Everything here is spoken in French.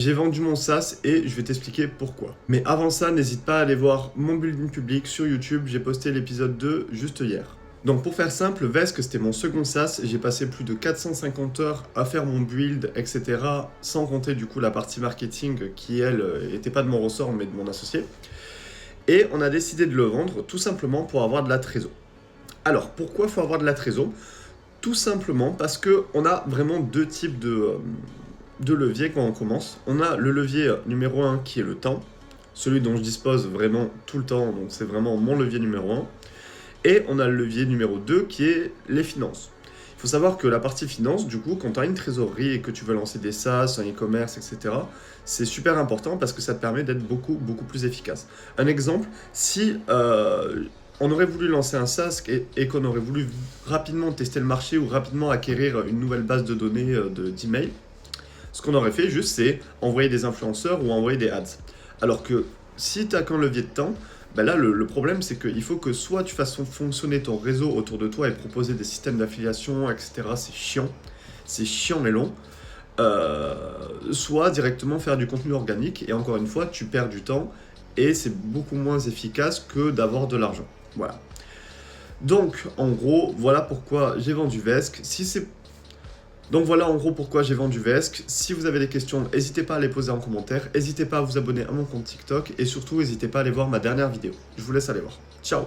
J'ai vendu mon SaaS et je vais t'expliquer pourquoi. Mais avant ça, n'hésite pas à aller voir mon building public sur YouTube, j'ai posté l'épisode 2 juste hier. Donc pour faire simple, Vesk c'était mon second SaaS, j'ai passé plus de 450 heures à faire mon build, etc. Sans compter du coup la partie marketing qui elle était pas de mon ressort mais de mon associé. Et on a décidé de le vendre tout simplement pour avoir de la trésor. Alors pourquoi il faut avoir de la trésor? Tout simplement parce qu'on a vraiment deux types de leviers quand on commence. On a le levier numéro 1 qui est le temps, celui dont je dispose vraiment tout le temps, donc c'est vraiment mon levier numéro 1. Et on a le levier numéro 2 qui est les finances. Il faut savoir que la partie finance, du coup, quand tu as une trésorerie et que tu veux lancer des SaaS, un e-commerce, etc., c'est super important parce que ça te permet d'être beaucoup plus efficace. Un exemple, si on aurait voulu lancer un SaaS et qu'on aurait voulu rapidement tester le marché ou rapidement acquérir une nouvelle base de données d'email, ce qu'on aurait fait juste, c'est envoyer des influenceurs ou envoyer des ads. Alors que si tu n'as qu'un levier de temps, ben là, le problème, c'est qu'il faut que soit tu fasses fonctionner ton réseau autour de toi et proposer des systèmes d'affiliation, etc. C'est chiant et long. Soit directement faire du contenu organique. Et encore une fois, tu perds du temps et c'est beaucoup moins efficace que d'avoir de l'argent. Voilà. Donc, en gros, voilà pourquoi j'ai vendu Vesk. Donc voilà en gros pourquoi j'ai vendu Vesk. Si vous avez des questions, n'hésitez pas à les poser en commentaire. N'hésitez pas à vous abonner à mon compte TikTok. Et surtout, n'hésitez pas à aller voir ma dernière vidéo. Je vous laisse aller voir. Ciao!